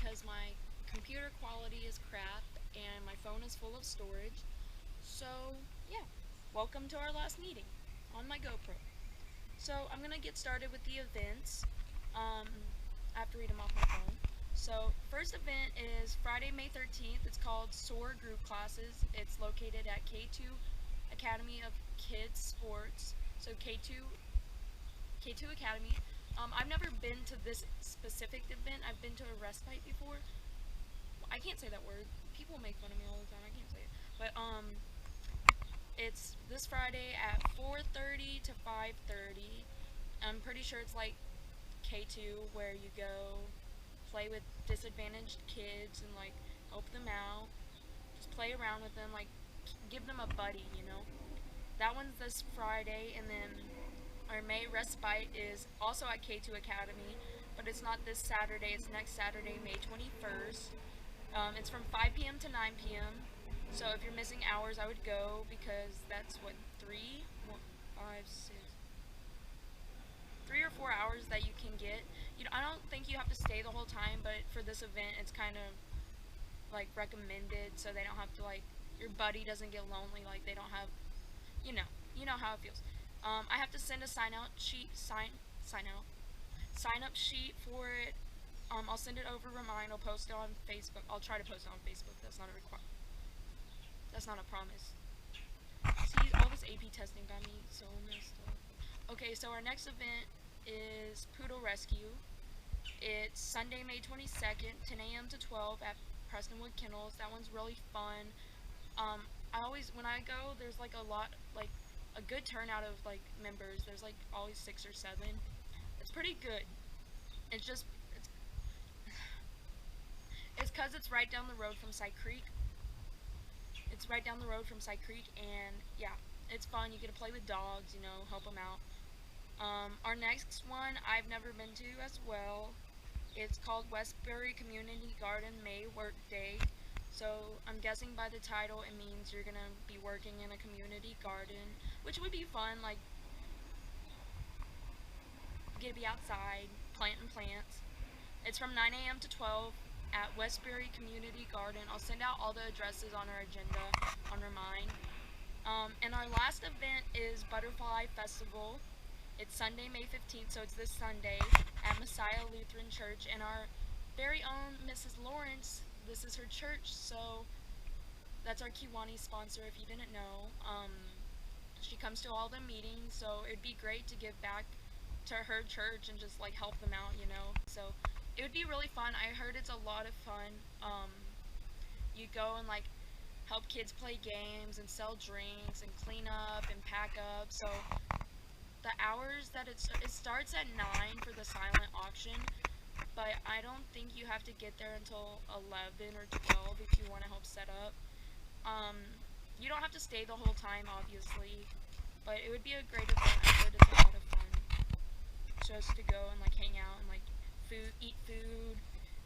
because my computer quality is crap and my phone is full of storage. So, yeah, welcome to our last meeting on my GoPro. So, I'm gonna get started with the events. I have to read them off my phone. So, first event is Friday, May 13th. It's called SOAR Group Classes. It's located at K2 Academy of Kids Sports. So, K2 Academy. I've never been to this specific event. I've been to a respite before. I can't say that word. People make fun of me all the time. I can't say it. But it's this Friday at 4:30 to 5:30. I'm pretty sure it's like K2 where you go play with disadvantaged kids and like help them out. Just play around with them, like give them a buddy. That one's this Friday, and then our May respite is also at K2 Academy, but it's not this Saturday. It's next Saturday, May 21st. It's from 5 p.m. to 9 p.m. So if you're missing hours, I would go because that's what 3 or 4 hours that you can get. I don't think you have to stay the whole time, but for this event, it's kind of like recommended so they don't have to like your buddy doesn't get lonely. Like they don't have, you know how it feels. I have to send a sign up sheet for it. I'll send it over Remind. I'll post it on Facebook. I'll try to post it on Facebook. That's not a That's not a promise. See, all this AP testing got me so messed up. Okay, so our next event is Poodle Rescue. It's Sunday, May 22nd, 10 a.m. to 12 at Prestonwood Kennels. That one's really fun. When I go, there's like a good turnout of like members. There's like always 6 or 7. It's pretty good. It's just it's because it's right down the road from Side Creek. And yeah, it's fun. You get to play with dogs, help them out. Our next one I've never been to as well. It's called Westbury Community Garden May Work Day. So I'm guessing by the title it means you're gonna be working in a community garden, which would be fun. Like, you get to be outside, planting plants. It's from 9 a.m. to 12 at Westbury Community Garden. I'll send out all the addresses on our agenda on Remind. And our last event is Butterfly Festival. It's Sunday, May 15th, so it's this Sunday at Messiah Lutheran Church. And our very own Mrs. Lawrence, this is her church, so that's our Kiwani sponsor if you didn't know. She comes to all the meetings, so it'd be great to give back to her church and just like help them out. So it would be really fun. I heard it's a lot of fun. You go and like help kids play games and sell drinks and clean up and pack up. So the hours that it starts at 9 for the silent auction, but I don't think you have to get there until 11 or 12 if you want to help set up. You don't have to stay the whole time, obviously, but it would be a great event. I heard it's a lot of fun just to go and like hang out and like eat food,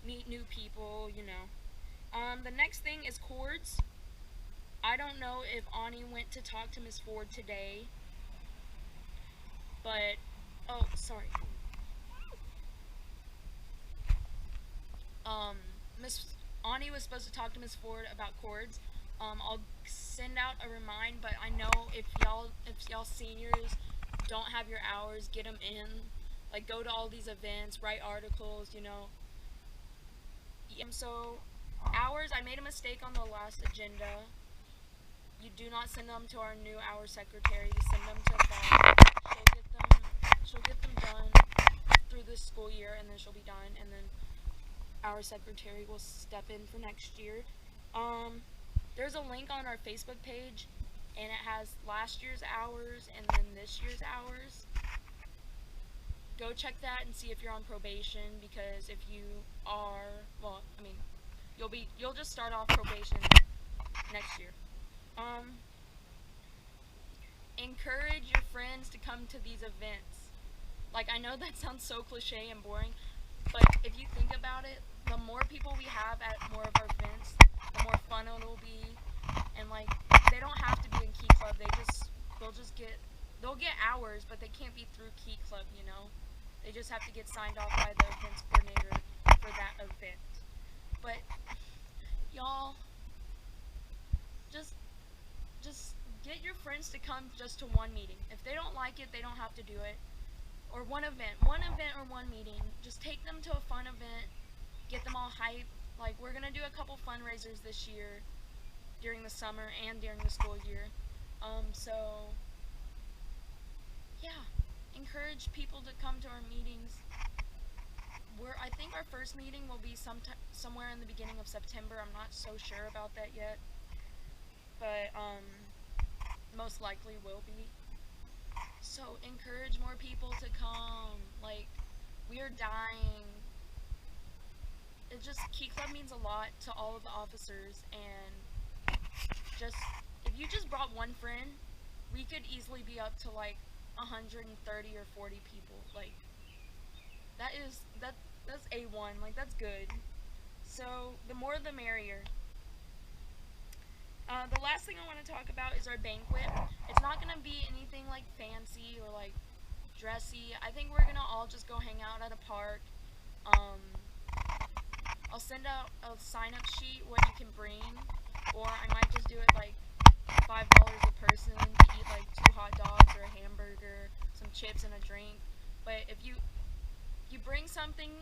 meet new people. The next thing is chords. I don't know if Ani went to talk to Miss Ford today, but oh, sorry. Miss Ani was supposed to talk to Miss Ford about chords. I'll send out a remind, but I know if y'all seniors don't have your hours, get them in. Like, go to all these events, write articles. So, hours, I made a mistake on the last agenda. You do not send them to our new hour secretary. You send them to Val. She'll get them done through this school year, and then she'll be done, and then our secretary will step in for next year. There's a link on our Facebook page, and it has last year's hours and then this year's hours. Go check that and see if you're on probation, because if you are, you'll just start off probation next year. Encourage your friends to come to these events. Like, I know that sounds so cliche and boring, but if you think about it, the more people we have at more of our events, the more fun it'll be. And like, they don't have to be in Key Club. They'll get hours, but they can't be through Key Club. They just have to get signed off by the events coordinator for that event. y'all just get your friends to come just to one meeting. If they don't like it, they don't have to do it. Or one event or one meeting. Just take them to a fun event, get them all hyped. Like, we're gonna do a couple fundraisers this year during the summer and during the school year. So yeah, encourage people to come to our meetings. I think our first meeting will be somewhere in the beginning of September. I'm not so sure about that yet, but most likely will be. So encourage more people to come. Like, we are dying. Key Club means a lot to all of the officers, and if you just brought one friend, we could easily be up to like 130 or 40 people. Like, that's A1. Like, that's good. So the more the merrier. The last thing I want to talk about is our banquet. It's not going to be anything like fancy or like dressy. I think we're going to all just go hang out at a park. I'll send out a sign-up sheet, what you can bring, or I might just do it like $5 a person to eat like 2 hot dogs or a hamburger, some chips and a drink. But if you bring something,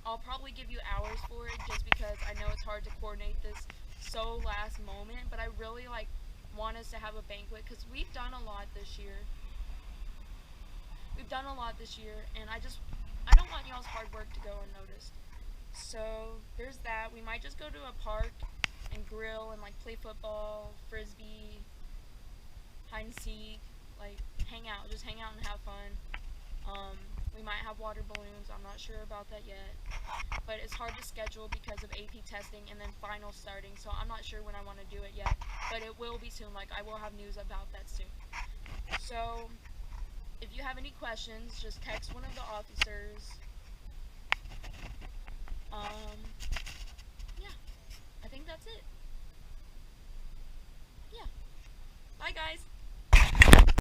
I'll probably give you hours for it, just because I know it's hard to coordinate this so last moment. But I really want us to have a banquet, because we've done a lot this year. And I don't want y'all's hard work to go unnoticed. So there's that. We might just go to a park and grill and like play football, frisbee, hide and seek, like just hang out and have fun. We might have water balloons. I'm not sure about that yet, but it's hard to schedule because of AP testing and then finals starting, so I'm not sure when I want to do it yet, but it will be soon. Like, I will have news about that soon. So if you have any questions, just text one of the officers.